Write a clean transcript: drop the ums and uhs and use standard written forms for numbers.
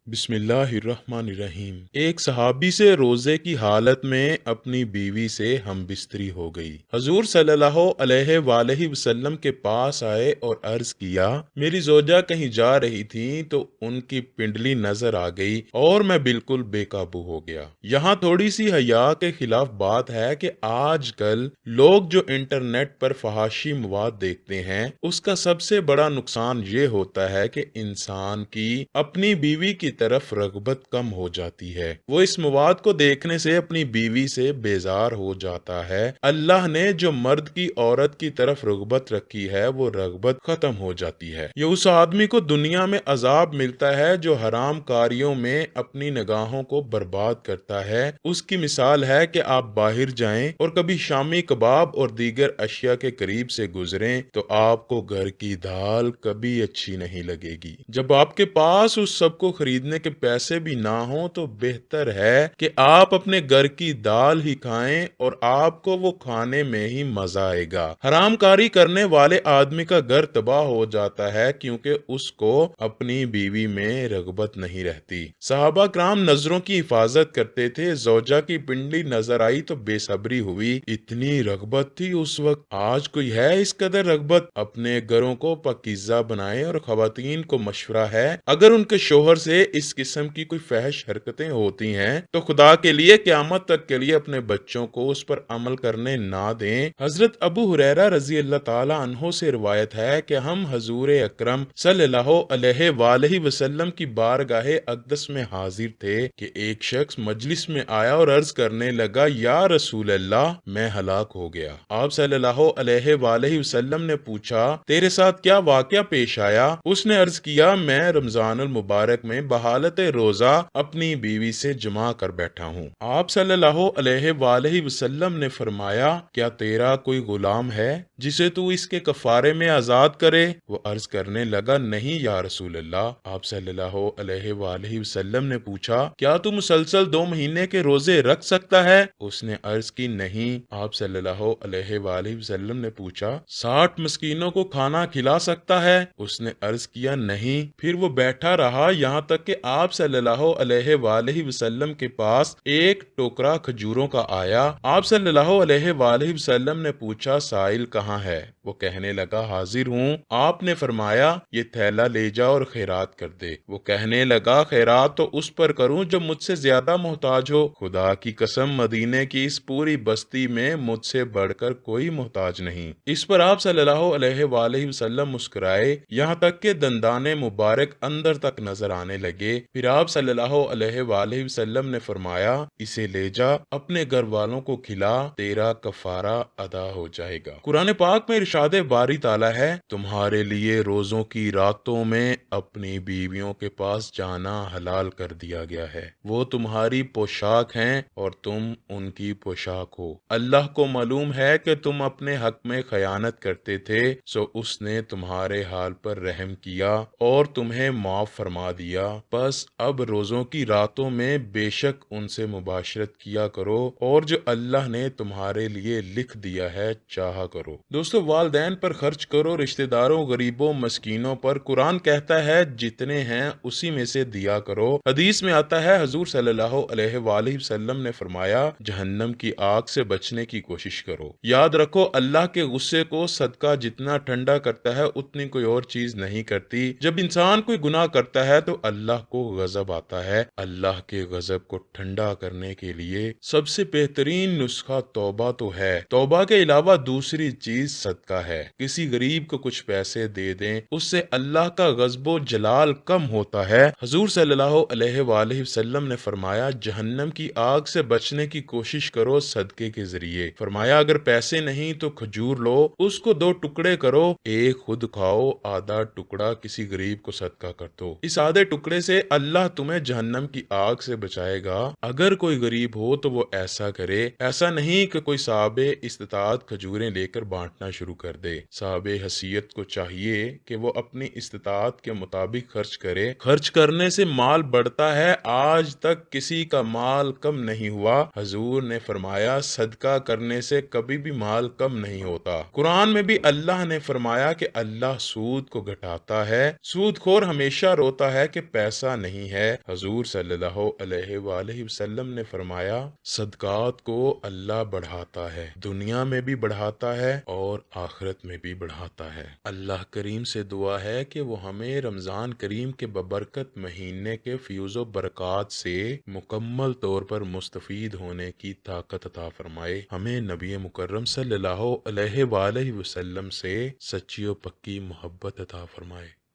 बिस्मिल्लाहिर्रहमानिर्रहीम। एक सहाबी से रोजे की हालत में अपनी बीवी से हम बिस्तरी हो गई। हजूर सल्लल्लाहु अलैहि वसल्लम के पास आए और अर्ज किया, मेरी जोजा कहीं जा रही थी तो उनकी पिंडली नजर आ गई और मैं बिल्कुल बेकाबू हो गया। यहाँ थोड़ी सी हया के खिलाफ बात है कि आजकल लोग जो इंटरनेट पर फहाशी मवाद देखते हैं, उसका सबसे बड़ा नुकसान ये होता है कि इंसान की अपनी बीवी की तरफ रगबत कम हो जाती है। वो इस मवाद को देखने से अपनी बीवी से बेजार हो जाता है। अल्लाह ने जो मर्द की औरत की तरफ रगबत रखी है, वो रगबत खत्म हो जाती है। ये उस आदमी को दुनिया में अजाब मिलता है जो हराम कारियों में अपनी निगाहों को बर्बाद करता है। उसकी मिसाल है कि आप बाहर जाएं और कभी शामी कबाब और दीगर अशिया के करीब से गुजरें तो आपको घर की दाल कभी अच्छी नहीं लगेगी। जब आपके पास उस सब को खरीदने के पैसे भी ना हो तो बेहतर है कि आप अपने घर की दाल ही खाएं और आपको वो खाने में ही मजा आएगा। हरामकारी करने वाले आदमी का घर तबाह हो जाता है क्योंकि उसको अपनी बीवी में रगबत नहीं रहती। सहाबा कराम नजरों की हिफाजत करते थे। जोजा की पिंडली नजर आई तो बेसब्री हुई। इतनी रगबत थी उस वक्त। आज कोई है इस कदर रगबत? अपने घरों को पाकीज़ा बनाए। और खवातीन को मशवरा है, अगर उनके शोहर से इस किस्म की कोई फहश हरकतें होती हैं तो खुदा के लिए क़यामत तक के लिए अपने बच्चों को उस पर अमल करने ना दें। हजरत अबू हुरैरा रजी अल्लाह ताला अन्हो से रिवायत है कि हम हजूर अकरम सल्लल्लाहु अलैहि वसल्लम की बारगाह अक़दस में हाजिर थे कि एक शख्स मजलिस में आया और अर्ज करने लगा, या रसूल अल्लाह, मैं हलाक हो गया। आप सल्लल्लाहु अलैहि वसल्लम ने पूछा, तेरे साथ क्या वाकया पेश आया? उसने अर्ज किया, मैं रमजानुल मुबारक में बहालत रोजा अपनी बीवी से जमा कर बैठा हूँ। आप सल्लल्लाहु अलैहि वसल्लम ने फरमाया, क्या तेरा कोई गुलाम है जिसे तू इसके कफारे में आजाद करे? वो अर्ज करने लगा, नहीं या रसूल अल्लाह। आप सल्लल्लाहु अलैहि वसल्लम ने पूछा, क्या तू मुसलसल 2 महीने के रोजे रख सकता है? उसने अर्ज की, नहीं। आप सल्लल्लाहु अलैहि वसल्लम ने पूछा, 60 मस्कीनों को खाना खिला सकता है? उसने अर्ज किया, नहीं। फिर वो बैठा रहा यहाँ तक कि आप सल्लल्लाहु अलैहि वसल्लम के पास एक टोकरा खजूरों का आया। आप सल्लल्लाहु अलैहि वसल्लम ने पूछा, साइल कहाँ है? वो कहने लगा, हाजिर हूँ। आपने फरमाया, ये थैला ले जा और खैरात कर दे। वो कहने लगा, खैरात तो उस पर करूँ जो मुझसे ज्यादा मोहताज हो। खुदा की कसम, मदीने की इस पूरी बस्ती में मुझसे बढ़कर कोई मोहताज नहीं। इस पर आप सल्लल्लाहु अलैहि वसल्लम मुस्कुराए, यहाँ तक के दंदाने मुबारक अंदर तक नजर आने लगे। फिर आप सल्लल्लाहु अलैहि वसल्लम ने फरमाया, इसे ले जा, अपने घर वालों को खिला, तेरा कफारा अदा हो जाएगा। कुरान पाक में इरशाद बारी ताला है, तुम्हारे लिए रोजों की रातों में अपनी बीवियों के पास जाना हलाल कर दिया गया है। वो तुम्हारी पोशाक हैं और तुम उनकी पोशाक हो। अल्लाह को मालूम है कि तुम अपने हक में खयानत करते थे, सो उसने तुम्हारे हाल पर रहम किया और तुम्हें माफ फरमा दिया। बस अब रोजों की रातों में बेशक उनसे मुबाशरत किया करो और जो अल्लाह ने तुम्हारे लिए लिख दिया है चाहा करो। दोस्तों, वालदैन पर खर्च करो, रिश्तेदारों, गरीबों, मस्कीनों पर। कुरान कहता है, जितने हैं उसी में से दिया करो। हदीस में आता है, हजूर सल्लल्लाहु अलैहि वसल्लम ने फरमाया, जहन्नम की आग से बचने की कोशिश करो। याद रखो, अल्लाह के गुस्से को सदका जितना ठंडा करता है उतनी कोई और चीज नहीं करती। जब इंसान कोई गुनाह करता है तो अल्लाह को गजब आता है। अल्लाह के गजब को ठंडा करने के लिए सबसे बेहतरीन नुस्खा तौबा तो है। तौबा के अलावा दूसरी चीज सदका है। किसी गरीब को कुछ पैसे दे दें, उससे अल्लाह का गजबो जलाल कम होता है। हजूर सल्लल्लाहु अलैहि वसल्लम ने फरमाया, जहन्नम की आग से बचने की कोशिश करो सदके के जरिए। फरमाया, अगर पैसे नहीं तो खजूर लो, उसको 2 टुकड़े करो, एक खुद खाओ, आधा टुकड़ा किसी गरीब को सदका कर दो। इस आधे टुकड़े से अल्लाह तुम्हें जहन्नम की आग से बचाएगा। अगर कोई गरीब हो तो वो ऐसा करे। ऐसा नहीं कि कोई साहबे इस्तिताअत खजूरें लेकर बांटना शुरू कर दे। साहबे हसीयत को चाहिए कि वो अपनी इस्तिताअत के मुताबिक खर्च करे। खर्च करने से माल बढ़ता है। आज तक किसी का माल कम नहीं हुआ। हजूर ने फरमाया, सदका करने से कभी भी माल कम नहीं होता। कुरान में भी अल्लाह ने फरमाया कि अल्लाह सूद को घटाता है। सूदखोर हमेशा रोता है कि पैसा ایسا نہیں ہے۔ حضور صلی اللہ علیہ وآلہ وسلم نے فرمایا صدقات کو اللہ بڑھاتا ہے، دنیا میں بھی بڑھاتا ہے اور آخرت میں بھی بڑھاتا ہے۔ اللہ کریم سے دعا ہے کہ وہ ہمیں رمضان کریم کے ببرکت مہینے کے فیوز و برکات سے مکمل طور پر مستفید ہونے کی طاقت عطا فرمائے، ہمیں نبی مکرم صلی اللہ علیہ وآلہ وسلم سے سچی و پکی محبت عطا فرمائے۔